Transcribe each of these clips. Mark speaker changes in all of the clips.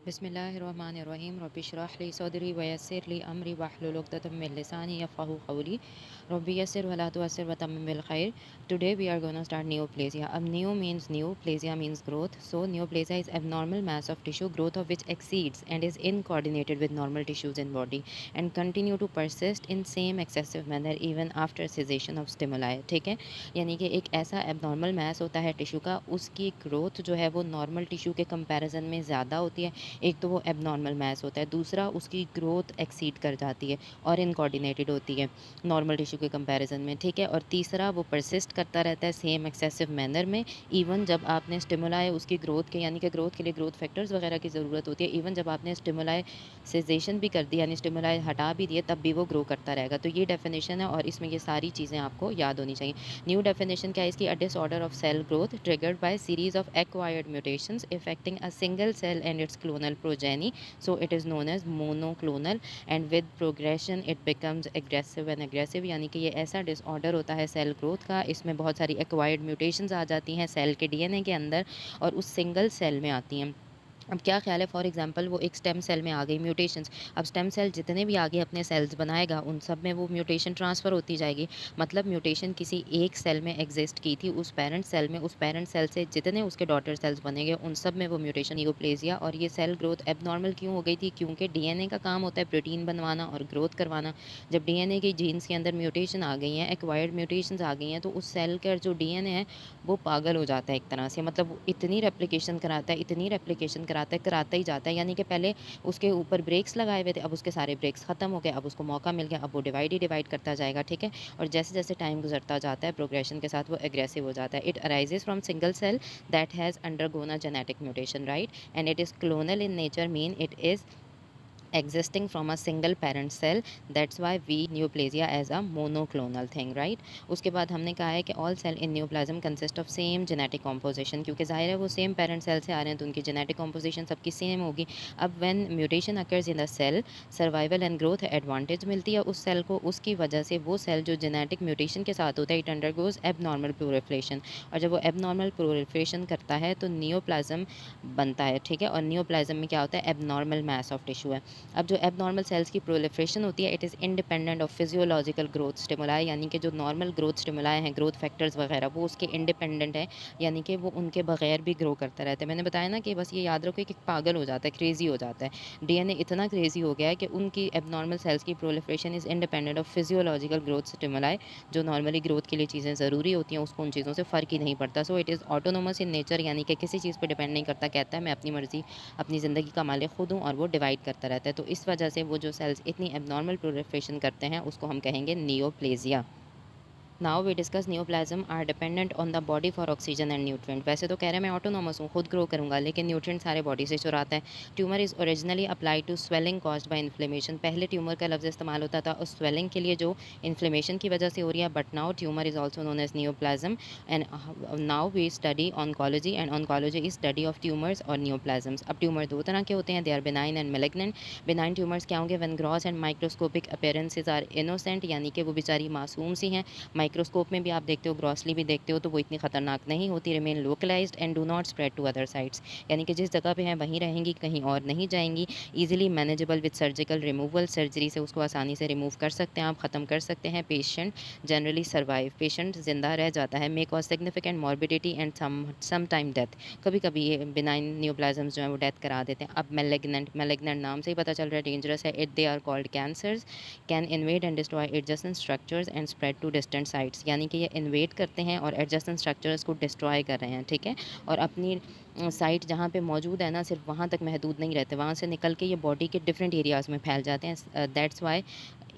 Speaker 1: बिस्मिल्लाहिर्रहमानिर्रहीम रब्बि इश्रह ली सदरी वयस्सिर ली अमरी वहलुल उक़दतम मिन लिसानी यफ़क़हू क़ौली रब्बि यस्सिर वला तुअस्सिर वतम्मिम बिल खैर। Today we are gonna start neoplasia. अब neo means new, plasia means growth. So neoplasia is abnormal mass of tissue growth of which exceeds and is incoordinated with normal tissues in body and continue to persist in same excessive manner even after cessation of stimuli. ठीक है, यानी कि एक ऐसा abnormal mess होता है tissue का, उसकी ग्रोथ जो है वो नॉर्मल टिश्यू के कंपैरिजन में ज़्यादा होती है। एक तो वो एबनॉर्मल मैस होता है, दूसरा उसकी ग्रोथ एक्सीड कर जाती है और इनकोऑर्डिनेटेड होती है नॉर्मल टिश्यू के कंपैरिजन में, ठीक है। और तीसरा वो परसिस्ट करता रहता है सेम एक्सेसिव मैनर में, इवन जब आपने स्टिमुलाई उसकी ग्रोथ के, यानी कि ग्रोथ के लिए ग्रोथ फैक्टर्स वगैरह की ज़रूरत होती है, इवन जब आपने स्टिमुलाई सेजेशन भी कर दी यानी स्टिमुलाई हटा भी दिए तब भी वो ग्रो करता रहेगा। तो ये डेफिनेशन है और इसमें ये सारी चीज़ें आपको याद होनी चाहिए। न्यू डेफिनेशन क्या है इसकी? A disorder of cell growth triggered by series of acquired mutations affecting a single cell and its clonal progeny, so it is known as monoclonal and with progression it becomes aggressive and aggressive. यानी कि ये ऐसा disorder होता है cell growth का, इसमें बहुत सारी एक्वायर्ड म्यूटेशंस आ जाती हैं सेल के डीएनए के अंदर और उस सिंगल सेल में आती हैं। अब क्या ख्याल है, फॉर एग्जांपल वो एक स्टेम सेल में आ गई म्यूटेशंस। अब स्टेम सेल जितने भी आगे अपने सेल्स बनाएगा उन सब में वो म्यूटेशन ट्रांसफ़र होती जाएगी। मतलब म्यूटेशन किसी एक सेल में एग्जिस्ट की थी उस पेरेंट सेल में, उस पेरेंट सेल से जितने उसके डॉटर सेल्स बनेंगे उन सब में वो म्यूटेशन नियोप्लेसिया। और ये सेल ग्रोथ एबनॉर्मल क्यों हो गई थी? क्योंकि डीएनए का काम होता है प्रोटीन बनवाना और ग्रोथ करवाना। जब डीएनए के जीन्स के अंदर म्यूटेशन आ गई हैं, एक्वायर्ड म्यूटेशंस आ गई हैं, तो उस सेल का जो डीएनए है वो पागल हो जाता है एक तरह से। मतलब वो इतनी रेप्लिकेशन कराता है, इतनी रेप्लिकेशन कराता है, कराता ही जाता है। यानी कि पहले उसके ऊपर ब्रेक्स लगाए हुए थे, अब उसके सारे ब्रेक्स खत्म हो गए, अब उसको मौका मिल गया, अब वो डिवाइड ही डिवाइड करता जाएगा, ठीक है। और जैसे जैसे टाइम गुजरता जाता है प्रोग्रेशन के साथ वो एग्रेसिव हो जाता है। It arises from single cell that has undergone a genetic mutation, right, and it is clonal in nature, mean it is existing from a single parent cell. That's why we neoplasia as a monoclonal thing, right. उसके बाद हमने कहा है कि all cell in neoplasm consist of same genetic composition, क्योंकि जाहिर है वो सेम पेरेंट सेल से आ रहे हैं तो उनकी जेनेटिक कॉम्पोजिशन सबकी सेम होगी। अब when mutation occurs in the cell, survival and growth advantage मिलती है उस सेल को, उसकी वजह से वो सेल जो जेनेटिक म्यूटेशन के साथ होता है इट अंडरगोज एबनॉर्मल प्रोलिफरेशन, और जब वो एबनॉर्मल प्रोलिफरेशन करता है तो नियोप्लाज्म बनता है, ठीक है। और नियोप्लाज्म में क्या होता है? एबनॉर्मल मैस ऑफ टिश्यू है। अब जो एबनॉर्मल सेल्स की प्रोलिफरेशन होती है it is independent of physiological growth stimuli, यानी कि जो नॉर्मल ग्रोथ स्टिमुलाई हैं, ग्रोथ फैक्टर्स वगैरह, वो उसके इंडिपेंडेंट है, यानी कि वो उनके बगैर भी ग्रो करता रहता है। मैंने बताया ना कि बस ये याद रखो कि पागल हो जाता है, क्रेजी हो जाता है, डीएनए इतना क्रेजी हो गया है कि उनकी एबनॉर्मल सेल्स की proliferation is independent of physiological growth stimuli. जो नॉर्मली ग्रोथ के लिए चीज़ें ज़रूरी होती हैं उसको उन चीज़ों से फ़र्क ही नहीं पड़ता। सो it is autonomous in nature, यानी कि किसी चीज़ पर डिपेंड नहीं करता, कहता है मैं अपनी मर्ज़ी अपनी ज़िंदगी का मालिक खुद हूँ, और वो डिवाइड करता रहता है। तो इस वजह से वो जो सेल्स इतनी एबनॉर्मल प्रोलिफरेशन करते हैं उसको हम कहेंगे neoplasia. Now we discuss neoplasm are dependent on the body for oxygen and nutrient. वैसे तो कह रहे हैं मैं ऑटोनोमस हूँ, खुद ग्रो करूँगा, लेकिन न्यूट्रिएंट सारे बॉडी से चुराता है। Tumour is originally apply to swelling caused by inflammation. पहले ट्यूमर का लफ्ज़ इस्तेमाल होता था उस स्वेलिंग के लिए जो इन्फ्लेमेशन की वजह से हो रही है, but now tumour is also known as neoplasm. And now we study oncology, and oncology is study of tumours और नियोप्लाज्म्स। अब ट्यूमर दो तरह के होते हैं, they are benign and malignant. Benign tumours क्या होंगे? When gross and microscopic appearances are innocent, यानी कि वो बेचारी मासूम सी हैं, माइक्रोस्कोप में भी आप देखते हो, ग्रॉसली भी देखते हो, तो वो इतनी खतरनाक नहीं होती। Remain localised and do not spread to other sites, यानी कि जिस जगह पे हैं वहीं रहेंगी, कहीं और नहीं जाएंगी। Easily manageable with surgical removal, surgery से उसको आसानी से रिमूव कर सकते हैं, आप ख़त्म कर सकते हैं। पेशेंट जनरली सर्वाइव, पेशेंट जिंदा रह जाता है। May cause significant morbidity and some time death, कभी कभी ये बिनाइन न्यूप्लाज्म्स जो है वो डेथ करा देते हैं। अब मेलिग्नेंट, मेलिग्नेंट नाम से ही पता चल रहा है डेंजरस है। It they are called cancers, can invade and destroy adjacent structures and spread to distant sites, यानी कि ये इन्वेड करते हैं और एडजेसेंट स्ट्रक्चर्स को डिस्ट्रॉय कर रहे हैं, ठीक है। और अपनी साइट जहाँ पे मौजूद है ना, सिर्फ वहाँ तक महदूद नहीं रहते, वहाँ से निकल के ये बॉडी के डिफरेंट एरियाज़ में फैल जाते हैं। दैट्स वाई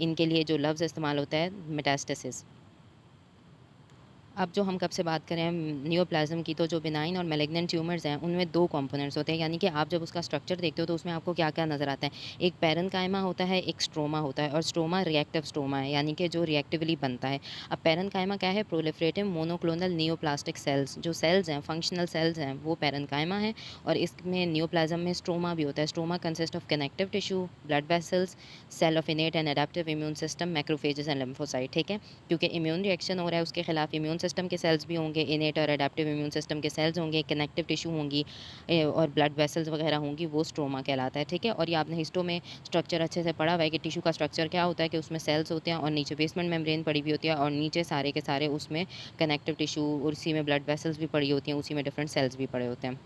Speaker 1: इनके लिए जो लफ्ज़ इस्तेमाल होता है मेटास्टेसिस। अब जो हम कब से बात करें नियोप्लाज्म की, तो जो बिनाइन और मैलिग्नेंट ट्यूमर्स हैं उनमें दो कंपोनेंट्स होते हैं, यानी कि आप जब उसका स्ट्रक्चर देखते हो तो उसमें आपको क्या क्या नज़र आता है? एक पैरेन्काइमा होता है, एक स्ट्रोमा होता है, और स्ट्रोमा रिएक्टिव स्ट्रोमा है, यानी कि जो रिएक्टिवली बनता है। अब पैरेन्काइमा क्या है? प्रोलिफरेटिव मोनोक्लोनल नियोप्लास्टिक सेल्स, जो सेल्स हैं, फंक्शनल सेल्स हैं, वो पैरेन्काइमा है। और इसमें नियोप्लाज्म में स्ट्रोमा भी होता है। Stroma consist of connective tissue, blood vessels, cell of innate and adaptive immune system, macrophages and lymphocyte, ठीक है। क्योंकि इम्यून रिएक्शन हो रहा है उसके खिलाफ, इम्यून सिस्टम के सेल्स भी होंगे, इनेट और एडेप्टिव इम्यून सिस्टम के सेल्स होंगे, कनेक्टिव टिश्यू होंगी और ब्लड वेसल्स वगैरह होंगी, वो स्ट्रोमा कहलाता है, ठीक है। और ये आपने हिस्टो में स्ट्रक्चर अच्छे से पढ़ा हुआ है कि टिश्यू का स्ट्रक्चर क्या होता है, कि उसमें सेल्स होते हैं और नीचे बेसमेंट मेम्ब्रेन पड़ी हुई होती है और नीचे सारे के सारे उसमें कनेक्टिव टिश्यू और उसी में ब्लड वेसल्स भी पड़ी होती हैं, उसी में डिफरेंट सेल्स भी पड़े होते हैं।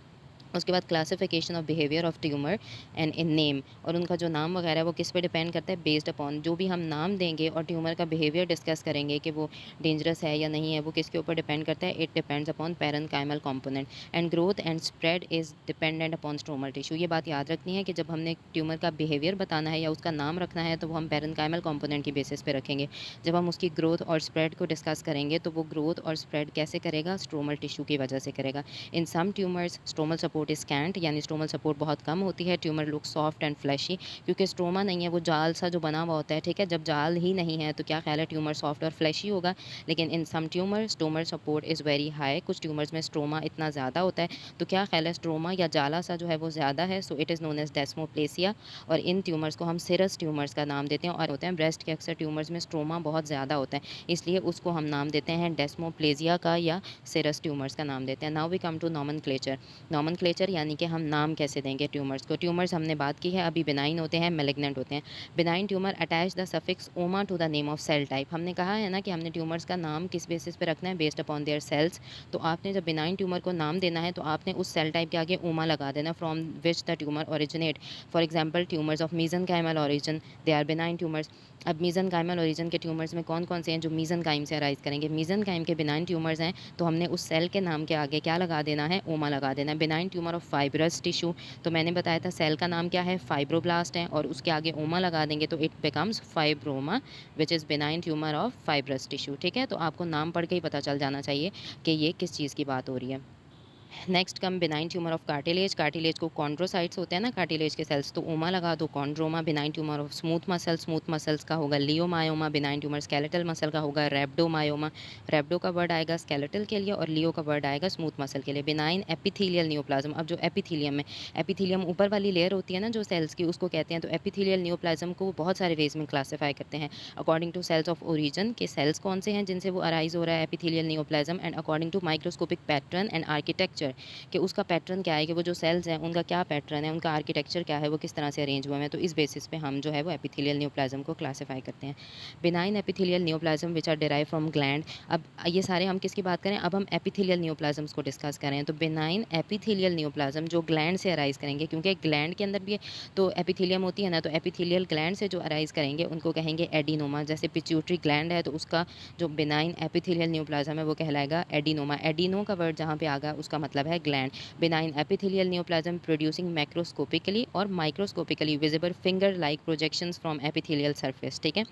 Speaker 1: उसके बाद classification of behaviour of tumour and in name, और उनका जो नाम वगैरह है वो किस पे डिपेंड करता है, बेस्ड अपॉन जो भी हम नाम देंगे और ट्यूमर का बिहेवियर डिस्कस करेंगे कि वो डेंजरस है या नहीं है, वो किसके ऊपर डिपेंड करता है, it depends upon parenchymal component and growth and spread is dependent upon stromal tissue. ये बात याद रखनी है कि जब हमने ट्यूमर का बिहेवियर बताना है या उसका नाम रखना है तो वो हम पैरेन्काइमल कंपोनेंट की बेसिस पे रखेंगे। जब हम उसकी ग्रोथ और स्प्रेड को डिस्कस करेंगे तो वो ग्रोथ और स्प्रेड कैसे करेगा, स्ट्रोमल टिश्यू की वजह से करेगा। In some tumours stromal support is scant, यानी स्ट्रोमल सपोर्ट बहुत कम होती है। Tumour look soft and fleshy, क्योंकि स्ट्रोमा नहीं है, वो जाल सा जो बना हुआ होता है, ठीक है। जब जाल ही नहीं है तो क्या ख्याल है ट्यूमर सॉफ्ट और फ्लैशी होगा। लेकिन in some tumour stromal support is very high, कुछ ट्यूमर्स में स्ट्रोमा इतना ज़्यादा होता है, तो क्या ख्याल है स्ट्रोमा या जाला सा जो है वो ज़्यादा है, so it is known as desmoplasia. और इन ट्यूमर्स को हम सिरस ट्यूमर्स का नाम देते हैं, और होते हैं ब्रेस्ट के अक्सर ट्यूमर्स में स्ट्रोमा बहुत ज़्यादा होता है, इसलिए उसको हम नाम देते हैं डेस्मोप्लेसिया का या सिरस ट्यूमर्स का नाम देते हैं। Now we come to nomenclature. Nomenclature यानी कि हम नाम कैसे देंगे ट्यूमर्स को। ट्यूमर्स हमने बात की है, अभी बिनाइन होते हैं, मैलिग्नेंट होते हैं। Benign tumour attach the suffix oma to the name of cell type. हमने कहा है ना कि हमने ट्यूमर्स का नाम किस बेसिस पे रखना है, बेस्ड अपॉन देयर सेल्स। तो आपने जब बिनाइन ट्यूमर को नाम देना है तो आपने उस सेल टाइप के आगे ओमा लगा देना, from which the tumour originate. For example tumours of mesenchymal origin, they are benign tumours. अब मीजनकाइमल ओरिजिन के ट्यूमर्स में कौन कौन से हैं जो मीजनकाइम से अराइज करेंगे, मीजनकाइम के बिनाइन ट्यूमर्स हैं, तो हमने उस सेल के नाम के आगे क्या लगा देना है, ओमा लगा देना है। Benign tumour of fibrous tissue, तो मैंने बताया था सेल का नाम क्या है, फाइब्रोब्लास्ट है, और उसके आगे ओमा लगा देंगे तो it becomes fibroma, which is benign tumour of fibrous tissue, ठीक है। तो आपको नाम पढ़ के ही पता चल जाना चाहिए कि ये किस चीज़ की बात हो रही है। Next come benign tumour of cartilage. Cartilage को कॉन्ड्रोसाइट्स होते हैं ना कार्टिलेज के सेल्स, तो ओमा लगा दो chondroma. Benign tumour of smooth muscle, smooth muscles का होगा leiomyoma. Benign tumour skeletal muscle का होगा रेब्डोमायोमा। रेब्डो का वर्ड आएगा स्केलेटल के लिए और लियो का वर्ड आएगा स्मूथ मसल के लिए। बिनाइन एपिथेलियल न्यूप्लाज्म, अब जो एपिथेलियम है, एपिथेलियम ऊपर वाली लेयर होती है ना जो सेल्स की, उसको कहते हैं। तो एपिथेलियल न्यूप्लाज्म को बहुत सारे वेज में क्लासीफाई करते हैं, according to cells of origin, के सेल्स कौन से हैं जिनसे वो अराइज हो रहा है epithelial neoplasm, and according to microscopic pattern and architecture, कि उसका पैटर्न क्या है, कि वो जो सेल्स हैं उनका क्या पैटर्न है, उनका आर्किटेक्चर क्या है, वो किस तरह से अरेंज हुए हैं। तो इस बेसिस पे हम जो है वो एपिथेलियल न्यूप्लाज्म को क्लासीफाई करते हैं। Benign epithelial neoplasm which are derive from gland. अब ये सारे हम किसकी बात करें, अब हम एपिथेलियल न्यूप्लाज्म्स को डिस्कस करें। तो बिनाइन एपिथेलियल न्यूप्लाज्म जो ग्लैंड से अराइज करेंगे, क्योंकि ग्लैंड के अंदर भी तो एपिथेलियम होती है ना, तो एपिथेलियल ग्लैंड से जो अराइज करेंगे उनको कहेंगे एडिनोमा। जैसे पिट्यूटरी ग्लैंड है तो उसका जो बिनाइन एपिथेलियल न्यूप्लाज्म है वो कहलाएगा एडिनोमा। एडिनो का वर्ड जहाँ पे आ गया उसका मतलब है gland. Benign epithelial neoplasm producing macroscopically और microscopically visible finger-like projections from epithelial surface, ठीक है।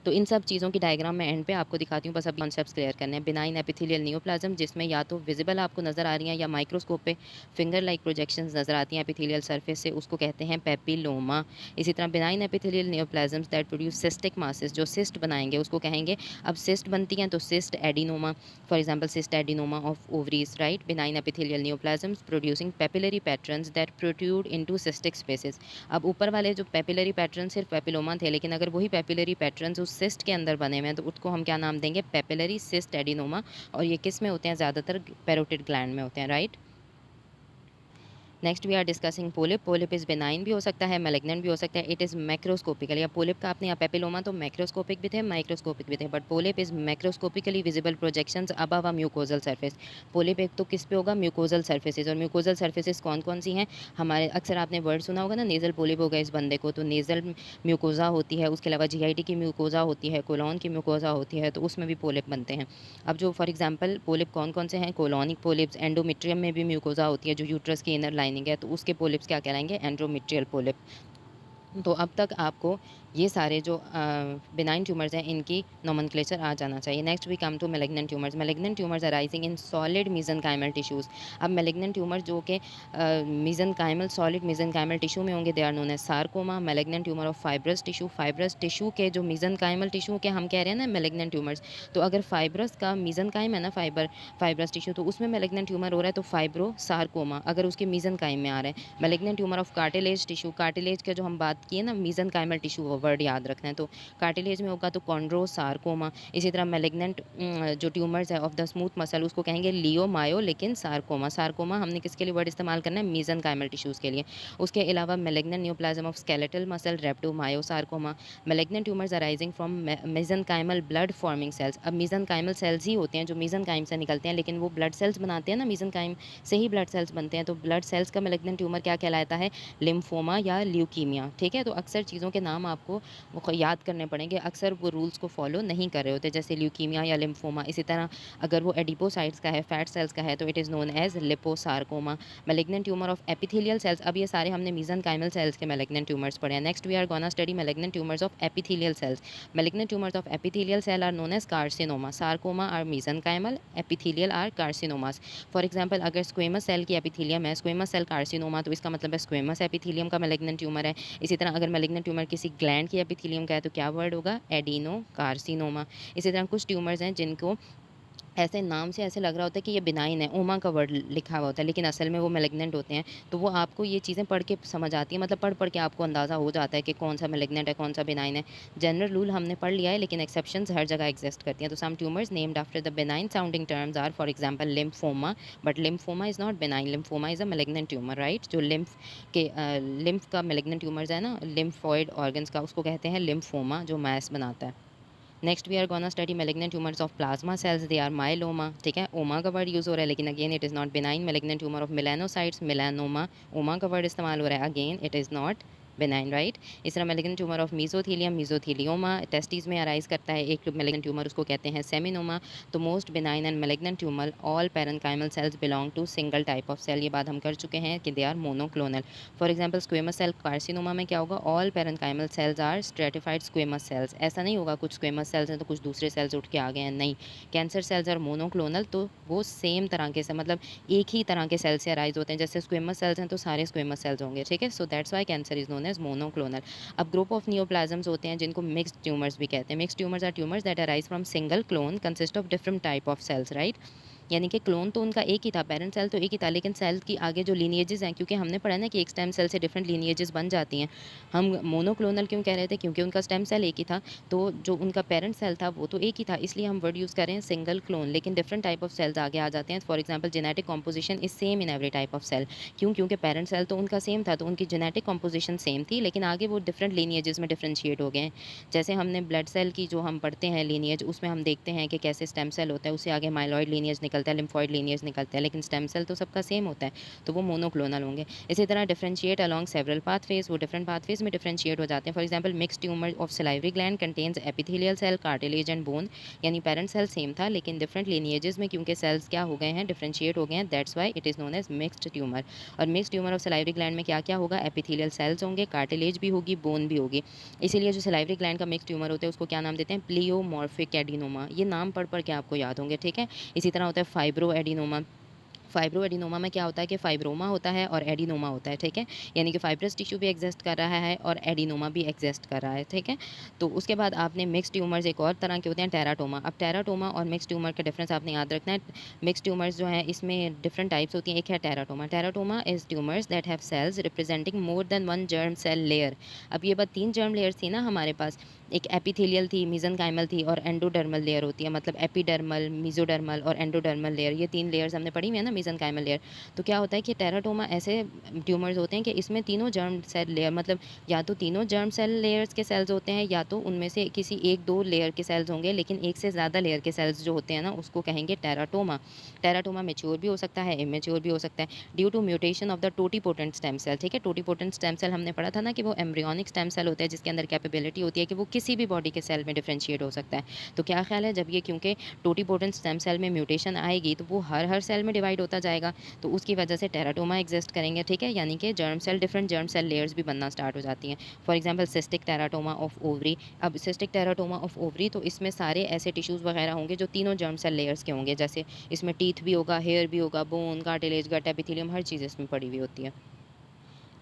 Speaker 1: तो इन सब चीज़ों की डायग्राम मैं एंड पे आपको दिखाती हूँ, बस अब कॉन्सेप्ट्स क्लियर करने हैं। बिनाइन एपिथेलियल न्यूप्लाज्म जिसमें या तो विजिबल आपको नजर आ रही हैं या माइक्रोस्कोप पे फिंगर लाइक प्रोजेक्शंस नजर आती हैं एपिथेलियल सरफेस से, उसको कहते हैं पेपिलोमा। इसी तरह benign epithelial neoplasms that produce cystic masses, जो सिस्ट बनाएंगे उसको कहेंगे, अब सिस्ट बनती हैं तो cystadenoma, for example cystadenoma of ovaries, right. Benign epithelial neoplasms producing papillary patterns that protrude into cystic spaces. अब ऊपर वाले जो पेपिलरी पैटर्न सिर्फ पेपिलोमा थे, लेकिन अगर वही पेपिलरी पैटर्न्स उस सिस्ट के अंदर बने हुए हैं तो उसको हम क्या नाम देंगे, पेपिलरी सिस्ट एडिनोमा। और ये किस में होते हैं, ज़्यादातर पैरोटिड ग्लैंड में होते हैं, right. Next we are discussing polyp. Polyp is benign भी हो सकता है, मैलिग्नेंट भी हो सकता है, इट इज़ मैक्रोस्कोपिकल। या पोलिप का आपने यहाँ पेपिलोमा तो मैक्रोस्कोपिक भी थे, माइक्रोस्कोपिक भी थे, but polyp is macroscopically visible projections above a mucosal surface. Polyp एक तो किस पे होगा, म्यूकोजल सर्फेसिस। और म्यूकोजल सर्फेसिस कौन कौन सी हैं, हमारे अक्सर आपने वर्ड सुना होगा ना, नेजल पोलिप हो गया इस बंदे को, तो नेजल म्यूकोजा होती है, उसके अलावा जीआईटी की म्यूकोजा होती है, कोलॉन की म्यूकोजा होती है, तो उसमें भी पोलिप बनते हैं। अब जो फॉर एग्जांपल पोलिप कौन कौन से हैं, कोलोनिक पोलिप्स, एंडोमेट्रियम में भी म्यूकोजा होती है जो यूट्रस की इनर लाइनिंग है, तो उसके पोलिप्स क्या कहलाएंगे, एंड्रोमेट्रियल पोलिप। तो अब तक आपको ये सारे जो बिनाइन ट्यूमर्स हैं इनकी नोमेनक्लेचर आ जाना चाहिए। Next we come to malignant tumours. Malignant tumours arising in solid mesenchymal tissues. अब मेलिग्नेंट ट्यूमर जो कि मीजनकाइमल सॉलिड मीजनकाइमल टिश्यू में होंगे, they are known as sarcoma. Malignant tumour of fibrous tissue, fibrous tissue के जो मीजनकाइमल tissue के हम कह रहे हैं ना मेलिग्नेंट ट्यूमर्स, तो अगर फाइब्रस का मीजनकाइम है ना, फाइब्रस टिश्यू, तो उसमें मेलिग्नेंट ट्यूमर हो रहा है तो फाइब्रो सार्कोमा, अगर उसके मीजनकाइम में आ रहा है। Malignant tumour of cartilage tissue, cartilage के जो हम बात किए ना, मीज़ेनकाइमल टिश्यू वर्ड याद रखना है। तो कार्टिलेज में होगा तो कॉन्ड्रोसार्कोमा। इसी तरह मैलिग्नेंट जो ट्यूमर्स है ऑफ द स्मूथ मसल उसको कहेंगे लियोमायो, लेकिन सार्कोमा। सार्कोमा हमने किसके लिए वर्ड इस्तेमाल करना है? मीज़ेनकाइमल टिश्यूज़ के लिए। उसके अलावा malignant neoplasm of skeletal muscle rhabdomyosarcoma. Malignant tumours arising from mesenchymal blood forming cells. अब मीज़ेनकाइमल सेल्स ही होते हैं जो मीज़ेनकाइम से निकलते हैं, लेकिन वो ब्लड सेल्स बनाते हैं ना, मीज़ेनकाइम से ही ब्लड सेल्स बनते हैं। तो ब्लड सेल्स का मैलिग्नेंट ट्यूमर क्या कहलाता है? लिम्फोमा या ल्यूकीमिया। ठीक है, तो अक्सर चीज़ों के नाम आपको याद करने पड़ेंगे, अक्सर वो रूल्स को फॉलो नहीं कर रहे होते, जैसे ल्यूकीमिया या लिम्फोमा। इसी तरह अगर वो एडिपोसाइट्स का है, फैट सेल्स का है, तो it is known as liposarcoma. Malignant tumour of epithelial cells. अब ये सारे हमने मीज़ेनकाइमल सेल्स के मैलिग्नेंट ट्यूमर्स पढ़े हैं। Next we are gonna study malignant tumours of epithelial cells. Malignant tumours of epithelial cell are known as carcinoma. Sarcoma are mesenchymal, epithelial are carcinomas. For example, अगर squamous cell की epithelium है, squamous cell carcinoma, तो इसका मतलब है squamous epithelium का malignant tumour है। इसी तरह अगर मैलिग्नेंट ट्यूमर किसी ग्लैंड की एपिथीलियम का है तो क्या वर्ड होगा? Adeno carcinoma. इसी तरह कुछ ट्यूमर्स हैं जिनको ऐसे नाम से ऐसे लग रहा होता है कि ये बिनाइन है, ओमा का वर्ड लिखा हुआ होता है, लेकिन असल में वो मैलिग्नेंट होते हैं। तो वो आपको ये चीज़ें पढ़ के समझ आती है, मतलब पढ़ के आपको अंदाज़ा हो जाता है कि कौन सा मैलिग्नेंट है, कौन सा बिनाइन है। जनरल रूल हमने पढ़ लिया है, लेकिन एक्सेप्शंस हर जगह एग्जिस्ट करती हैं। तो some tumours named after the benign sounding terms are for example lymphoma, but lymphoma is not benign, lymphoma is a malignant tumour, right? जो लिम्फ का मैलिग्नेंट ट्यूमर्स है ना, लिम्फॉइड ऑर्गन्स का, उसको कहते हैं लिम्फोमा, जो मैस बनाता है। Next we are gonna study malignant tumours of plasma cells, they are myeloma. ठीक है, ओमा का वर्ड यूज़ हो रहा है, लेकिन again it is not benign. Malignant tumour of melanocytes, melanoma, oma का वर्ड इस्तेमाल हो रहा है, again it is not benign, right? इस तरह malignant tumour of mesothelium, mesothelioma testis में अराइज करता है एक मैलिग्नेंट ट्यूमर, उसको कहते हैं सेमिनोमा। तो most benign and malignant tumour all parenchymal cells belong to single type of cell. ये बात हम कर चुके हैं कि they are monoclonal. For example squamous cell carcinoma में क्या होगा? All parenchymal cells are stratified squamous cells. ऐसा नहीं होगा कुछ स्क्वेमस सेल्स हैं तो कुछ दूसरे सेल्स उठ के आ गए हैं, नहीं। कैंसर सेल्स आर मोनोक्लोनल, तो वो सेम तरह के से मतलब एक ही तरह के सेल से अराइज होते हैं। जैसे स्क्वेमस सेल्स हैं तो सारे स्क्वेमस सेल्स होंगे, ठीक है? So that's why cancer is known as monoclonal. अब ग्रुप ऑफ नियोप्लाज्म्स होते हैं जिनको मिक्स्ड ट्यूमर्स भी कहते हैं। Mixed tumours are tumours that arise from single clone consist of different type of cells, right? यानी कि क्लोन तो उनका एक ही था, पेरेंट सेल तो एक ही था, लेकिन सेल की आगे जो लीनिएजेस हैं, क्योंकि हमने पढ़ा ना कि एक स्टेम सेल से डिफरेंट लीनिएजेस बन जाती हैं। हम मोनोक्लोनल क्यों कह रहे थे? क्योंकि उनका स्टेम सेल एक ही था, तो जो उनका पेरेंट सेल था वो तो एक ही था, इसलिए हम वर्ड यूज़ कर रहे हैं सिंगल क्लोन, लेकिन डिफरेंट टाइप ऑफ सेल्स आगे आ जाते हैं। For example genetic composition is same in every type of cell. क्यों? क्योंकि पेरेंट सेल तो उनका सेम था, तो उनकी जेनेटिक कॉम्पोजिशन सेम थी, लेकिन आगे वो डिफरेंट लीनिएजेस में डिफ्रेंशिएट हो गए हैं। जैसे हमने ब्लड सेल की जो हम पढ़ते हैं लीनिएज, उसमें हम देखते हैं कि कैसे स्टेम सेल होता है, उससे आगे माइलॉइड लीनिएज निकलता है, लिम्फॉइड लीनिएज निकलता है, लेकिन स्टेम सेल तो सबका सेम होता है, तो वो मोनोक्लोनल होंगे। इसी तरह डिफरेंशिएट अलॉन्ग सेवरल पाथवेज, वो डिफरेंट पाथवेज में डिफरेंशिएट हो जाते हैं। For example mix tumour of salivary gland contains epithelial cell, cartilage and bone, यानी पेरेंट सेल सेम था, लेकिन डिफरेंट लीनिएजेस में क्योंकि सेल्स क्या हो गए हैं? डिफरेंशिएट हो गए हैं, that's why it is known as mixed tumour. और mix tumour of salivary gland में क्या क्या होगा? एपिथेलियल सेल्स होंगे, कार्टिलेज भी होगी, बोन भी होगी। इसीलिए जो सिलाइवरी ग्लैंड का मिक्स ट्यूमर होता है उसको क्या नाम देते हैं? Pleomorphic adenoma. ये नाम पढ़ के आपको याद होंगे, ठीक है? इसी तरह होता है फाइब्रो एडिनोमा। फाइब्रो एडिनोमा में क्या होता है कि फाइब्रोमा होता है और एडिनोमा होता है, ठीक है? यानी कि फाइब्रस टिश्यू भी एग्जिस्ट कर रहा है और एडिनोमा भी एग्जिस्ट कर रहा है, ठीक है? तो उसके बाद आपने मिक्स ट्यूमर्स एक और तरह के होते हैं, टेराटोमा। अब टेराटोमा और मिक्स ट्यूमर का डिफरेंस आपने याद रखना है। मिक्स ट्यूमर्स जो है इसमें डिफरेंट टाइप्स होती हैं। एक है teratoma. Teratoma is tumours that have cells representing more than one germ cell layer. अब ये बात 3 जर्म लेयर्स थी ना हमारे पास, एक एपिथेलियल थी, मेसेनकाइमल थी और एंडोडर्मल लेयर होती है, मतलब एपिडर्मल, मेसोडर्मल और एंडोडर्मल लेयर, ये 3 लेयर्स हमने पढ़ी हुई है ना, मेसेनकाइमल लेयर। तो क्या होता है कि टेराटोमा ऐसे ट्यूमर्स होते हैं कि इसमें तीनों जर्म सेल लेयर, मतलब या तो तीनों जर्म सेल लेयर्स के सेल्स होते हैं या तो उनमें से किसी एक दो लेयर के सेल्स होंगे, लेकिन एक से ज़्यादा लेयर के सेल्स जो होते हैं ना उसको कहेंगे टेराटोमा। टेराटोमा मेच्योर भी हो सकता है, इमेच्योर भी हो सकता है, due to mutation of the totipotent stem cell, ठीक है? टोटीपोटेंट स्टेम सेल हमने पढ़ा था ना कि वो एम्ब्रियोनिक स्टेम सेल होता है जिसके अंदर कैपेबिलिटी होती है कि वो किसी भी बॉडी के सेल में डिफरेंशिएट हो सकता है। तो क्या ख्याल है, जब ये क्योंकि टोटीपोटेंट स्टेम सेल में म्यूटेशन आएगी तो वो हर सेल में डिवाइड होता जाएगा, तो उसकी वजह से टेराटोमा एग्जिस्ट करेंगे, ठीक है? यानी कि germ cell, different germ cell layers भी बनना स्टार्ट हो जाती हैं। For example cystic teratoma of ovary. अब सिस्टिक टेराटोमा ऑफ ओवरी, तो इसमें सारे ऐसे टिश्यूज़ वगैरह होंगे जो तीनों जर्म सेल लेयर्स के होंगे, जैसे इसमें टीथ भी होगा, हेयर भी होगा, बोन, कार्टिलेज, गट, एपिथेलियम, हर चीज़ इसमें पड़ी हुई होती है।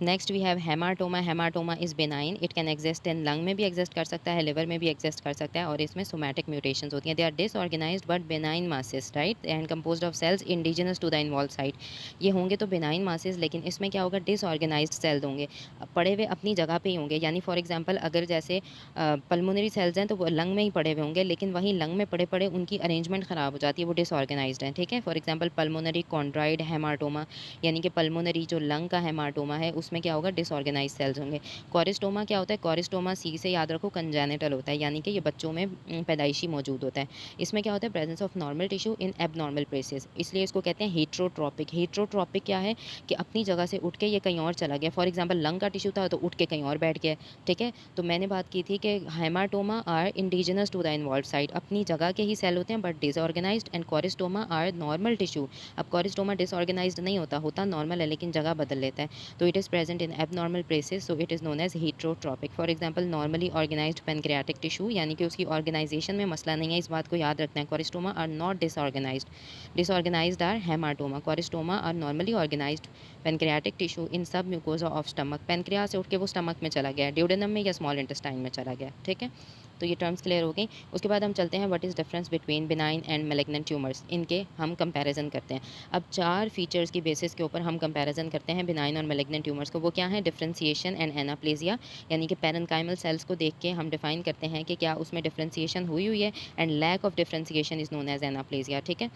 Speaker 1: Next we have haematoma. Haematoma is benign, it can exist in lung में भी एग्जिस्ट कर सकता है, लिवर में भी एग्जिस्ट कर सकता है, और इसमें सोमैटिक म्यूटेशंस होती हैं। They are disorganised but benign masses, right, and composed of cells indigenous to the involve site. ये होंगे तो बेनाइन मासेस, लेकिन इसमें क्या होगा, डिसऑर्गेनाइज्ड सेल्स होंगे, पड़े हुए अपनी जगह पे ही होंगे। यानी फॉर एग्जांपल अगर जैसे पल्मोनरी सेल्स हैं तो वो लंग में ही पड़े हुए होंगे, लेकिन वहीं लंग में पड़े पड़े उनकी अरेंजमेंट ख़राब हो जाती है, वो डिसऑर्गेनाइज्ड है, ठीक है। फॉर एग्जांपल पल्मोनरी कॉन्ड्राइड हेमाटोमा, यानी कि पल्मोनरी जो लंग का हेमाटोमा है उसमें क्या होगा, डिसऑर्गेनाइज सेल्स होंगे। कॉरिस्टोमा क्या होता है, कॉरिस्टोमा सी से याद रखो कंजेनिटल होता है, यानी कि ये बच्चों में पैदाइशी मौजूद होता है। इसमें क्या होता है, presence of normal tissue in abnormal places, इसलिए इसको कहते हैं हीट्रोट्रॉपिक। हीट्रोट्रॉपिक क्या है कि अपनी जगह से उठ के ये कहीं और चला गया। फॉर एग्जाम्पल लंग का टिश्यू था तो उठ के कहीं और बैठ गया, ठीक है। तो मैंने बात की थी कि hamartoma are indigenous to the involve site, अपनी जगह के ही सेल होते हैं but disorganised, and choristoma are normal tissue. अब कॉरिस्टोमा डिसऑर्गेनाइज्ड नहीं होता, होता नॉर्मल है लेकिन जगह बदल लेता है, तो it is present in abnormal places, so it is known as heterotopic. For example normally organised pancreatic tissue, यानी कि उसकी ऑर्गेनाइजेशन में मसला नहीं है, इस बात को याद रखना है। Choristoma are not disorganised, disorganised are hamartoma. Choristoma are normally organised pancreatic tissue in submucosa of stomach, pancreas से उठ के वो स्टमक में चला गया, ड्यूडेनम में या स्मॉल इंटेस्टाइन में चला गया, ठीक है। तो ये टर्म्स क्लियर हो गई। उसके बाद हम चलते हैं what is difference between benign and malignant tumours, इनके हम कंपैरिजन करते हैं। अब 4 फीचर्स की बेसिस के ऊपर हम कंपैरिजन करते हैं बिनाइन और मैलिग्नेंट ट्यूमर्स को। वो क्या है, डिफरेंशिएशन एंड एनाप्लेजिया, यानी कि पैरेन्काइमल सेल्स को देख के हम डिफाइन करते हैं कि क्या उसमें डिफरेंशिएशन हुई हुई है, and lack of differentiation is known as anaplasia, ठीक है।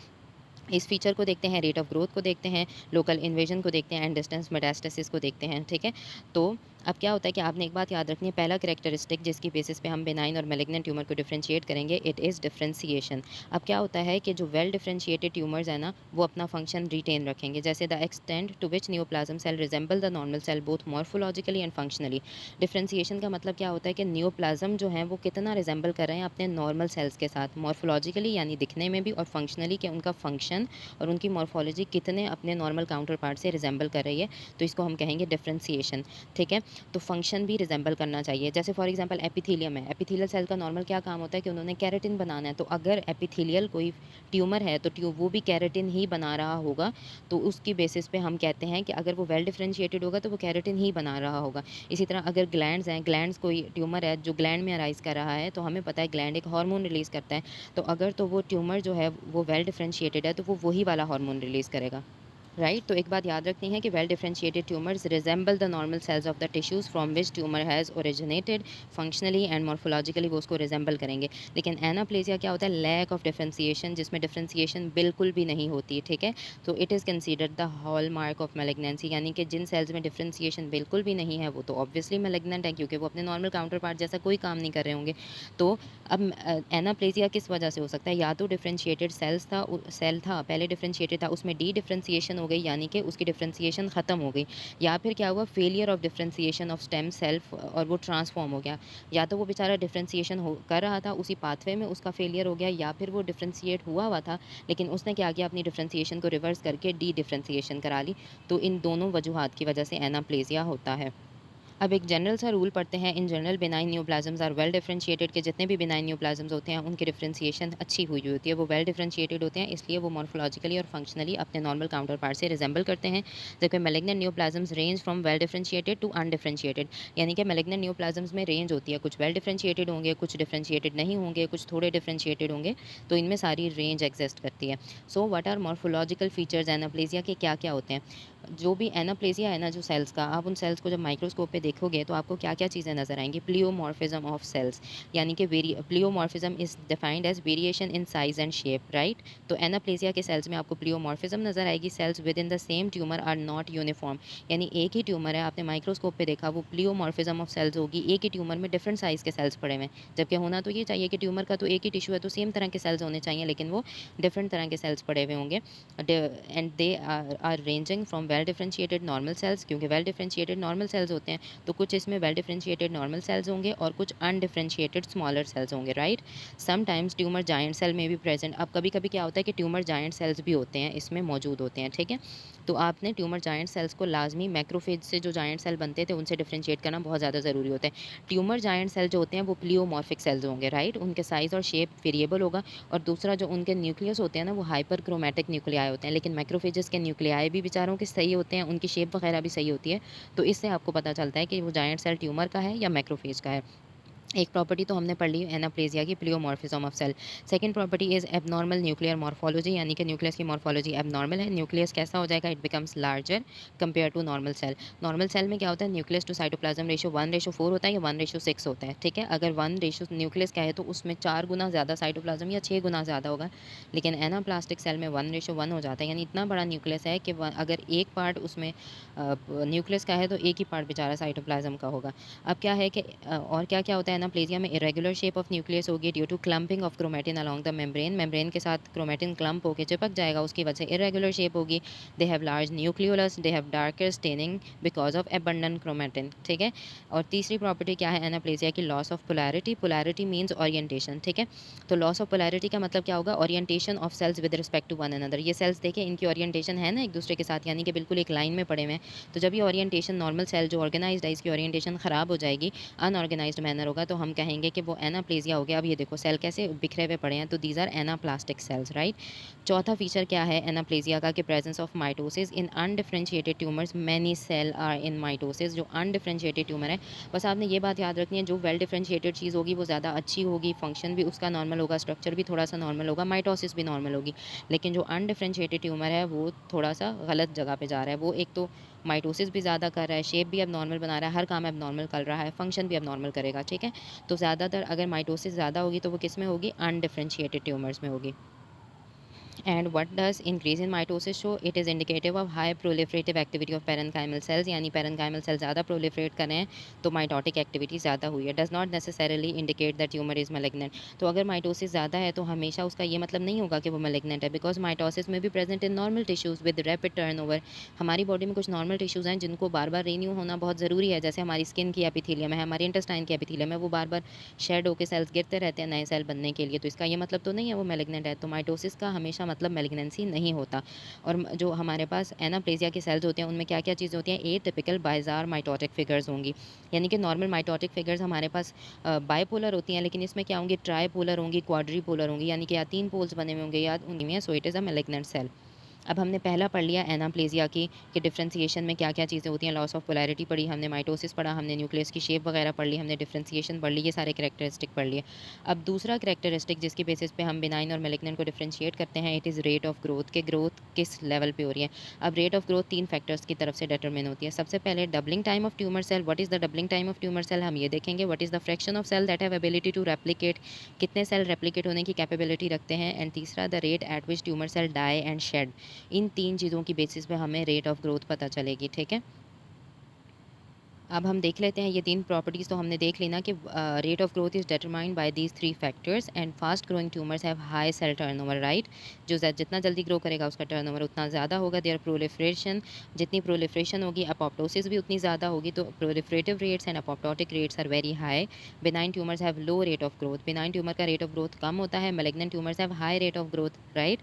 Speaker 1: इस फीचर को देखते हैं, रेट ऑफ ग्रोथ को देखते हैं, लोकल इन्वेजन को देखते हैं, एंड डिस्टेंस मेटास्टेसिस को देखते हैं, ठीक है। तो अब क्या होता है कि आपने एक बात याद रखनी है, पहला कैरेक्टरिस्टिक जिसकी बेसिस पे हम बेनाइन और मैलिग्नेंट ट्यूमर को डिफरेंशिएट करेंगे, इट इज़ डिफरेंशिएशन। अब क्या होता है कि जो वेल डिफरेंशिएटेड ट्यूमर्स है ना, वो अपना फंक्शन रिटेन रखेंगे, जैसे the extent to which neoplasm cell resemble the normal cell both morphologically and functionally. Differentiation का मतलब क्या होता है कि नियोप्लाज्म जो है वो कितना रिजेंबल कर रहे हैं अपने नॉर्मल सेल्स के साथ, मॉर्फोलॉजिकली यानी दिखने में भी, और फंक्शनली कि उनका फंक्शन और उनकी मॉर्फोलॉजी कितने अपने नॉर्मल काउंटर पार्ट से रिजेंबल कर रही है, तो इसको हम कहेंगे डिफरेंशिएशन, ठीक है। तो फंक्शन भी रिजेंबल करना चाहिए, जैसे फॉर एग्जांपल एपिथेलियम है, एपिथेलियल सेल का नॉर्मल क्या काम होता है कि उन्होंने केराटिन बनाना है, तो अगर एपिथेलियल कोई ट्यूमर है तो वो भी केराटिन ही बना रहा होगा, तो उसकी बेसिस पे हम कहते हैं कि अगर वो वेल डिफरेंशिएटेड होगा तो वो केराटिन ही बना रहा होगा। इसी तरह अगर ग्लैंड्स हैं, ग्लैंड्स कोई ट्यूमर है जो ग्लैंड में अराइज कर रहा है, तो हमें पता है ग्लैंड एक हार्मोन रिलीज करता है, तो अगर तो वो ट्यूमर जो है वो वेल डिफरेंशिएटेड है तो वो वही वाला हार्मोन रिलीज करेगा, राइट। तो एक बात याद रखनी है कि well differentiated tumours resemble the normal sales of the tissues from which tumour has originated, functionally and morphologically वो उसको रिजेंबल करेंगे। लेकिन एनाप्लेजिया क्या होता है, लैक ऑफ डिफरेंशिएशन, जिसमें डिफरेंशिएशन बिल्कुल भी नहीं होती, ठीक है। तो it is considered the hall mark of malignancy, यानी कि जिन सेल्स में डिफरेंशिएशन बिल्कुल भी नहीं है वो तो ऑब्वियसली मैलिग्नेंट है, क्योंकि वो अपने नॉर्मल काउंटर पार्ट जैसा कोई काम नहीं कर रहे होंगे। तो अब एनाप्लेजिया किस वजह से हो सकता है, या तो डिफरेंशिएटेड सेल था पहले डिफरेंशिएटेड था, उसमें डी डिफरेंशिएशन हो गई, यानी कि उसकी डिफरेंशिएशन ख़त्म हो गई, या फिर क्या हुआ, failure of differentiation of stem self, और वो ट्रांसफॉर्म हो गया। या तो वो बेचारा डिफरेंशिएशन हो कर रहा था, उसी पाथवे में उसका फेलियर हो गया, या फिर वो डिफरेंशिएट हुआ था लेकिन उसने क्या किया, अपनी डिफरेंशिएशन को रिवर्स करके डी डिफरेंशिएशन करा ली। तो इन दोनों वजूहात की वजह से एनाप्लेजिया होता है। अब एक जनरल सा रूल पढ़ते हैं, in general benign neoplasms are well differentiated, के जितने भी बिनाइन न्यूप्लाज्म्स होते हैं उनकी डिफरेंशिएशन अच्छी हुई होती है, वो वेल डिफरेंशिएटेड होते हैं, इसलिए वो मॉर्फोलॉजिकली और फंक्शनली अपने नॉर्मल काउंटर पार्ट से रिजेंबल करते हैं। जबकि malignant neoplasms range from well differentiated to undifferentiated, यानी कि मैलिग्नेंट न्यूप्लाज्म्स में रेंज होती है, कुछ वेल डिफरेंशिएटेड होंगे, कुछ डिफरेंशिएटेड नहीं होंगे, कुछ थोड़े डिफरेंशिएटेड होंगे, तो इनमें सारी रेंज एग्जिस्ट करती है। So what are morphological features anaplasia के, क्या क्या होते हैं। जो भी एनाप्लेजिया है ना जो सेल्स का, आप उन सेल्स को जब माइक्रोस्कोप पे देखोगे तो आपको क्या क्या चीज़ें नजर आएंगी, प्लियोमॉर्फिज्म ऑफ सेल्स, यानी कि pleomorphism is defined as variation in size and shape, right. तो एनाप्लेजिया के सेल्स में आपको प्लियोमॉर्फिज्म नजर आएगी, cells within the same tumour are not uniform, यानी एक ही ट्यूमर है, आपने माइक्रोस्कोप पे देखा, वो प्लियोमॉर्फिज्म ऑफ सेल्स होगी, एक ही ट्यूमर में डिफरेंट साइज के सेल्स पड़े हुए हैं, जबकि होना तो ये चाहिए कि ट्यूमर का तो एक ही टिश्यू है तो सेम तरह के सेल्स होने चाहिए, लेकिन वो डिफरेंट तरह के सेल्स पड़े हुए होंगे, and they are ranging from well differentiated normal cells, क्योंकि वेल डिफरेंशिएटेड नॉर्मल सेल्स होते हैं, तो कुछ इसमें वेल डिफरेंशिएटेड नॉर्मल सेल्स होंगे और कुछ अनडिफरेंशिएटेड स्मॉलर सेल्स होंगे, right. Sometimes tumour giant cell में भी प्रेजेंट, अब कभी कभी क्या होता है कि ट्यूमर जायंट सेल्स भी होते हैं, इसमें मौजूद होते हैं, ठीक है। तो आपने ट्यूमर जायंट सेल्स को लाजमी मैक्रोफेज से जो जायंट सेल बनते थे उनसे डिफरेंशिएट करना बहुत ज़्यादा ज़रूरी होता है। ट्यूमर जायंट सेल जो होते हैं वो प्लियोमॉर्फिक सेल्स होंगे, राइट, उनके साइज़ और शेप वेरिएबल होगा, और दूसरा जो उनके न्यूक्लियस होते हैं ना वो हाइपर क्रोमैटिक न्यूक्लियाई होते हैं, लेकिन मैक्रोफेजेस के न्यूक्लियाई भी बेचारों के सही होते हैं, उनकी शेप वगैरह भी सही होती है। तो इससे आपको पता चलता है कि वो जायंट सेल ट्यूमर का है या मैक्रोफेज का है। एक प्रॉपर्टी तो हमने पढ़ ली एनाप्लेजिया की, pleomorphism of cell. Second property is abnormal nuclear morphology, यानी कि न्यूक्लियस की मॉर्फोलॉजी एबनॉर्मल है। न्यूक्लियस कैसा हो जाएगा? It becomes larger compare to normal cell. Normal cell में क्या होता है? न्यूक्लियस टू साइटोप्लाज्म रेशियो 1:4 होता है या 1:6 होता है, ठीक है। अगर 1 रेशियो न्यूक्लियस का है तो उसमें 4 गुना ज़्यादा साइटोप्लाज्म या 6 गुना ज़्यादा होगा। लेकिन एनाप्लास्टिक सेल में 1:1 हो जाता है, यानी इतना बड़ा न्यूक्लियस है कि अगर एक पार्ट उसमें न्यूक्लियस का है तो एक ही पार्ट बेचारा साइटोप्लाज्म का होगा। अब क्या है कि और क्या-क्या होता है एनाप्लेज़िया में? इरेगुलर शेप ऑफ न्यूक्लियस होगी due to clumping of chromatin along the membrane. Membrane के साथ क्रोमैटिन क्लंप होके चिपक जाएगा, उसकी वजह से इरेगुलर शेप होगी। They have large nucleolus, they have darker staining because of abundant chromatin, ठीक है। और तीसरी प्रॉपर्टी क्या है एनाप्लेज़िया की? Loss of polarity. Polarity means orientation, ठीक है। तो लॉस ऑफ पोलैरिटी का मतलब क्या होगा? Orientation of cells with respect to one another. ये सेल्स देखें, इनकी ओरिएंटेशन है ना एक दूसरे के साथ, यानी कि बिल्कुल एक लाइन में पड़े हुए हैं। तो जब ये ओरिएंटेशन नॉर्मल सेल जो ऑर्गेनाइज्ड है इसकी ओरिएंटेशन ख़राब हो जाएगी, अनऑर्गेनाइज्ड मैनर होगा, तो हम कहेंगे कि वो एनाप्लेज़िया हो गया। अब ये देखो सेल कैसे बिखरे हुए पड़े हैं, तो these are anaplastic cells, right. चौथा फीचर क्या है एनाप्लेज़िया का? कि presence of mitosis in undifferentiated tumours. Many cell are in mitosis. जो अनडिफरेंशिएटेड ट्यूमर है, बस आपने ये बात याद रखनी है, जो वेल डिफरेंशिएटेड चीज़ होगी वो ज़्यादा अच्छी होगी, फंक्शन भी उसका नॉर्मल होगा, स्ट्रक्चर भी थोड़ा सा नॉर्मल होगा, माइटोसिस भी नॉर्मल होगी। लेकिन जो अनडिफरेंशिएटेड ट्यूमर है वो थोड़ा सा गलत जगह पे जा रहा है। वो एक तो माइटोसिस भी ज़्यादा कर रहा है, शेप भी अब नॉर्मल बना रहा है, हर काम अब नॉर्मल कर रहा है, फंक्शन भी अब नॉर्मल करेगा, ठीक है। तो ज़्यादातर अगर माइटोसिस ज़्यादा होगी तो वो किस में होगी? अनडिफरेंशिएटेड ट्यूमर्स में होगी। And what does increase in mitosis show? It is indicative of high proliferative activity of parenchymal cells, यानी parenchymal cells ज़्यादा proliferate कर रहे हैं तो mitotic activity ज़्यादा हुई है। Does not necessarily indicate that tumor is malignant। तो अगर mitosis ज़्यादा है तो हमेशा उसका ये मतलब नहीं होगा कि वो malignant है, because mitosis may be present in normal tissues with rapid turnover। हमारी बॉडी में कुछ नॉर्मल टिश्यूज़ हैं जिनको बार बार रीन्यू होना बहुत ज़रूरी है, जैसे हमारी स्किन की एपिथेलियम है, हमारी इंटेस्टाइन की एपिथेलियम है, वो बार बार शेड होकर सेल्स गिरते रहते हैं नए सेल बनने के लिए। तो इसका ये मतलब तो नहीं है वो मेलिग्नेंट है। तो माइटोसिस का हमेशा मतलब मेलिग्नेंसी नहीं होता। और जो हमारे पास एनाप्लेजिया के सेल्स होते हैं उनमें क्या क्या चीज़ें होती हैं? ए टिपिकल बाइजार माइटोटिक फिगर्स होंगी, यानी कि नॉर्मल माइटोटिक फिगर्स हमारे पास बाइपोलर होती हैं, लेकिन इसमें क्या होंगी? ट्राईपोलर होंगी, क्वाड्रीपोलर होंगी, यानी कि या 3 पोल्स बने हुए होंगे या उनमें। So it is a malignant cell. अब हमने पहला पढ़ लिया एनाप्लेजिया की कि डिफरेंशिएशन में क्या-क्या चीज़ें होती हैं, लॉस ऑफ पोलैरिटी पढ़ी हमने, माइटोसिस पढ़ा हमने, न्यूक्लियस की शेप वगैरह पढ़ ली हमने, डिफरेंशिएशन पढ़ ली, ये सारे कैरेक्टरिस्टिक पढ़ लिए। अब दूसरा कैरेक्टरिस्टिक जिसकी बेसिस पे हम बिनाइन और मैलिग्नेंट को डिफरेंशिएट करते हैं, it is rate of growth, के ग्रोथ किस लेवल पे हो रही है। अब रेट ऑफ ग्रोथ 3 फैक्टर्स की तरफ से डिटरमिन होती है। सबसे पहले doubling time of tumour cell. What is the doubling time of tumour cell? हम ये देखेंगे। What is the fraction of cell that have ability to replicate, कितने सेल रेप्लिकेट होने की कैपेबिलिटी रखते हैं। एंड तीसरा the rate at which tumour cell die and shed. इन 3 चीज़ों की बेसिस पे हमें रेट ऑफ ग्रोथ पता चलेगी, ठीक है। अब हम देख लेते हैं ये 3 प्रॉपर्टीज़ तो हमने देख ली ना कि rate of growth is determined by these 3 factors and fast growing tumours have high cell turnover, right. जो जितना जल्दी ग्रो करेगा उसका टर्नओवर उतना ज़्यादा होगा। देयर प्रोलिफरेशन, जितनी प्रोलिफरेशन होगी अपोप्टोसिस भी उतनी ज़्यादा होगी। तो proliferative rates and apoptotic rates are very high. Benign tumours have low rate of growth, benign tumour का रेट ऑफ ग्रोथ कम होता है। Malignant tumours have high rate of growth, right.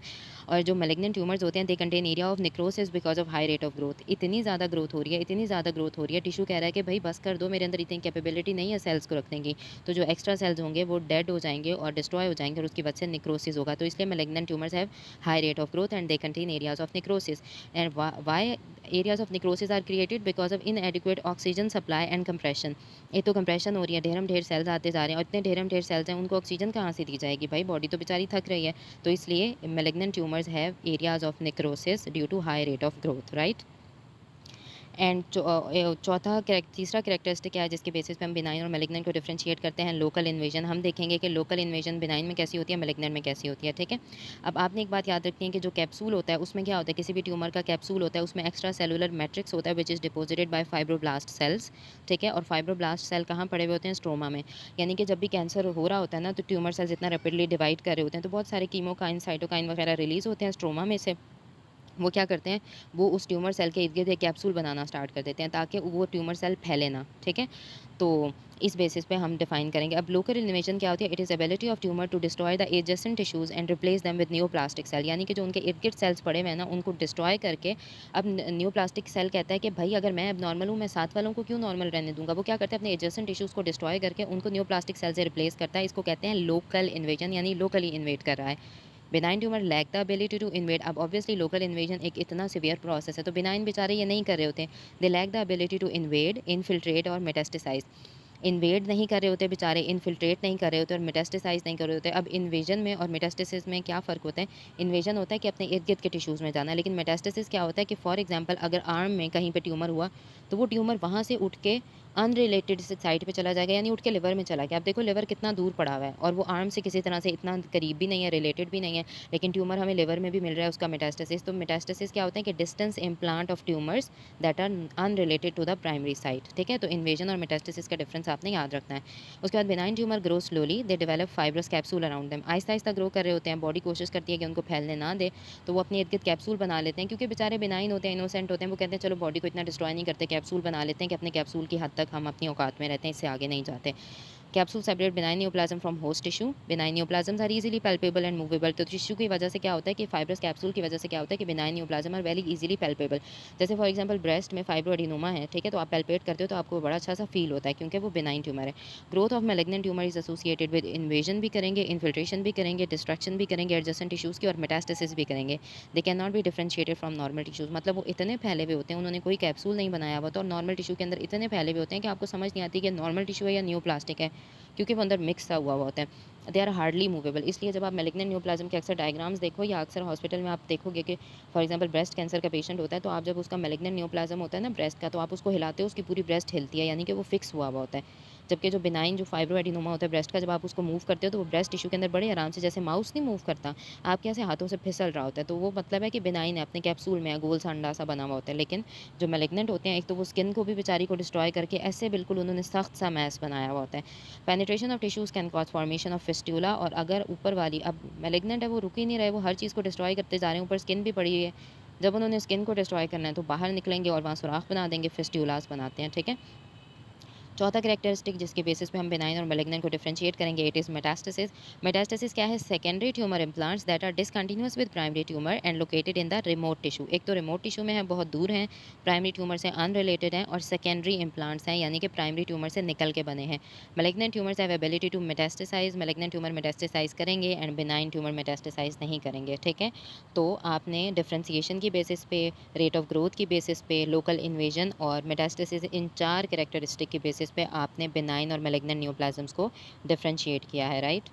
Speaker 1: और जो मैलिग्नेंट ट्यूमर्स होते हैं they contain area of necrosis because of high rate of growth. इतनी ज़्यादा ग्रोथ हो रही है, इतनी ज़्यादा ग्रोथ हो रही है, टिश्यू कह रहा है कि भाई बस कर दो, मेरे अंदर इतनी कैपेबिलिटी नहीं है सेल्स को रखने की। तो जो एक्स्ट्रा सेल्स होंगे वो डेड हो जाएंगे और डिस्ट्रॉय हो जाएंगे और उसकी वजह से नेक्रोसिस होगा। तो इसलिए malignant tumours have high rate of growth and they contain areas of necrosis. And why areas of necrosis are created because of inadequate oxygen supply and compression. एक तो कंप्रेशन हो रही है, ढेरम ढेर सेल्स आते जा रहे हैं और इतने ढेरम ढेर सेल्स हैं, उनको ऑक्सीजन कहाँ से दी जाएगी भाई, बॉडी तो बेचारी थक रही है। तो इसलिए malignant tumors have areas of necrosis due to high rate of growth, right। And तीसरा कैरेक्टरिस्टिक क्या है जिसके बेसिस पे हम बिनाइन और मैलिग्नेंट को डिफरेंशिएट करते हैं? Local invasion. हम देखेंगे कि लोकल इन्वेजन बिनाइन में कैसी होती है, मैलिग्नेंट में कैसी होती है, ठीक है। अब आपने एक बात याद रखनी है कि जो कैप्सूल होता है उसमें क्या होता है, किसी भी ट्यूमर का कैप्सूल होता है उसमें एक्स्ट्रा सेलुलर मैट्रिक्स होता है which is deposited bye fibroblast sales, ठीक है। और फाइब्रोब्लास्ट सेल कहाँ पड़े हुए होते हैं? स्ट्रोमा में। यानी कि जब भी कैंसर हो रहा होता है ना तो ट्यूमर सेल्स इतना रैपिडली डिवाइड कर रहे होते हैं तो बहुत सारे कीमोकाइन साइटोकाइन वगैरह रिलीज होते हैं स्ट्रोमा में से। वो क्या करते हैं, वो उस ट्यूमर सेल के इर्द गिर्द एक कैप्सूल बनाना स्टार्ट कर देते हैं ताकि वो ट्यूमर सेल फैले ना, ठीक है। तो इस बेसिस पे हम डिफाइन करेंगे। अब लोकल इन्वेजन क्या होती है? It is ability of tumour to destroy the adjacent tissues and replace them with neoplastic cell. यानी कि जो उनके इर्द गिर्द सेल्स पड़े हुए हैं ना उनको डिस्ट्रॉय करके, अब न्यूप्लास्टिक सेल कहता है कि भाई अगर मैं अब नॉर्मल हूँ, मैं साथ वालों को क्यों नॉर्मल रहने दूंगा। वो क्या करता है, अपने एडजेसेंट टिश्यूज को डिस्ट्रॉय करके उनको न्यूप्लास्टिक सेल से रिप्लेस करता है। इसको कहते हैं लोकल इन्वेजन, यानी लोकली इन्वेट कर रहा है। Benign tumour lack the ability to invade. अब ऑब्वियसली लोकल इन्वेजन एक इतना सिवियर प्रोसेस है, तो बिनाइन बेचारे ये नहीं कर रहे होते। They lack the ability to invade, infiltrate और मेटास्टेसाइज। इन्वेड नहीं कर रहे होते बेचारे, इन्फिल्ट्रेट नहीं कर रहे होते और मेटास्टेसाइज नहीं कर रहे होते। अब इन्वेजन में और मेटास्टेसिस में क्या फ़र्क होता है? इन्वेजन होता है कि अपने इर्द गिर्द के टिश्यूज़ में जाना है, लेकिन मेटास्टेसिस क्या होता है कि फॉर एग्जांपल अगर आर्म में कहीं पे ट्यूमर हुआ, तो वो ट्यूमर वहाँ से उठ के अनरिलेटेड से साइड पे चला जाएगा, यानी उठ के लिवर में चला गया। अब देखो लिवर कितना दूर पड़ा हुआ है और वो आर्म से किसी तरह से इतना करीब भी नहीं है, रिलेटेड भी नहीं है, लेकिन ट्यूमर हमें लिवर में भी मिल रहा है, उसका मेटास्टेसिस। तो मेटास्टेसिस क्या होता है कि distance implant of tumours that are unrelated to the primary site. ठीक है, तो इन्वेजन और मेटास्टेसिस का डिफरेंस आपने याद रखना है। उसके बाद benign tumour grow slowly, they develop fibrous capsule around them. Aahista Aahista grow कर रहे होते हैं, बॉडी कोशिश करती है कि उनको फैलने ना दे, तो वो अपने इर्द गिर्द कैप्सूल बना लेते हैं, क्योंकि बेचारे बिनाइन होते हैं, इनोसेंट होते हैं। वो कहते हैं चलो बॉडी को इतना डिस्ट्रॉय नहीं करते, कैप्सूल बना लेते हैं कि अपने कैप्सूल की हद तक हम अपनी औकात में रहते हैं, इससे आगे नहीं जाते। Capsule separate benign neoplasm from host tissue. Benign neoplasms are easily palpable and movable. तो टिश्यू की वजह से क्या होता है कि फाइब्रस कैप्सूल की वजह से क्या होता है कि benign neoplasm are very easily palpable. जैसे फॉर एग्जांपल ब्रेस्ट में फाइब्रो एडिनोमा है, ठीक है, तो आप पैल्पेट करते हो तो आपको बड़ा अच्छा सा फील होता है, क्योंकि वो बिनाइन ट्यूमर है। Growth of malignant tumour is associated with invasion भी करेंगे, इन्फिल्ट्रेशन भी करेंगे, डिस्ट्रक्शन भी करेंगे एडजेसेंट टिश्यूज की, और मेटास्टेसिस भी करेंगे। They can not be differentiated from normal tissues. मतलब वो इतने फैले हुए होते हैं, उन्होंने कोई कैप्सूल नहीं बनाया हुआ, तो और नॉर्मल टिश्यू के अंदर इतने फैले हुए होते हैं कि आपको समझ नहीं आती कि नॉर्मल टिश्यू है या न्यू प्लास्टिक है, क्योंकि वो अंदर मिक्स सा हुआ हुआ होता है। They are hardly movable. इसलिए जब आप मैलिग्नेंट न्यूप्लाज्म के अक्सर डायग्राम्स देखो, या अक्सर हॉस्पिटल में आप देखोगे कि फॉर एग्जांपल ब्रेस्ट कैंसर का पेशेंट होता है, तो आप जब उसका मैलिग्नेंट न्यूप्लाज्म होता है ना ब्रेस्ट का, तो आप उसको हिलाते हो, उसकी पूरी ब्रेस्ट हिलती है, यानी कि वो फिक्स हुआ हुआ होता है। जबकि जो बिनाइन जो फाइब्रो एडिनोमा होता है ब्रेस्ट का, जब आप उसको मूव करते हो तो वो ब्रेस्ट टिश्यू के अंदर बड़े आराम से, जैसे माउस नहीं मूव करता, आपके ऐसे हाथों से फिसल रहा होता है, तो वो मतलब है कि बिनाइन है, अपने कैप्सूल में गोल सा अंडा सा बना हुआ होता है। लेकिन जो मैलिग्नेंट होते हैं, एक तो वो स्किन को भी बेचारी को डिस्ट्रॉय करके ऐसे बिल्कुल उन्होंने सख्त सा मैस बनाया हुआ होता है। Penetration of tissues can cause formation of fistula. और अगर ऊपर वाली, अब मैलिग्नेंट है, वो रुक ही नहीं रहे, वो हर चीज़ को डिस्ट्रॉय करते जा रहे हैं, ऊपर स्किन भी पड़ी हुई है। जब उन्होंने स्किन को डिस्ट्रॉय करना है, तो बाहर निकलेंगे और वहाँ सुराख बना देंगे, फिस्टुलास बनाते हैं। ठीक है, चौथा कैरेक्टरिस्टिक जिसके बेसिस पे हम बेनाइन और मैलिग्नेंट को डिफरेंशिएट करेंगे, इट इज मेटास्टेसिस। मेटास्टेसिस क्या है? Secondary tumour implants that are discontinuous with primary tumour and located in the remote tissue. एक तो रिमोट टिश्यू में है, बहुत दूर हैं, प्राइमरी ट्यूमर से अनरिलेटेड हैं, और सेकेंडरी इम्प्लांट्स हैं, यानी कि प्राइमरी ट्यूमर से निकल के बने हैं। Malignant tumours have ability to metastasize. Malignant tumour metastasize करेंगे एंड बेनाइन ट्यूमर मेटास्टेसाइज नहीं करेंगे। ठीक है, तो आपने डिफरेंशिएशन की बेसिस पे, रेट ऑफ ग्रोथ की बेसिस पे, लोकल इन्वेजन और मेटास्टेसिस, इन चार कैरेक्टरिस्टिक की बेसिस पे आपने बेनाइन और मैलिग्नेंट न्यूप्लाज्म्स को डिफरेंशिएट किया है, राइट।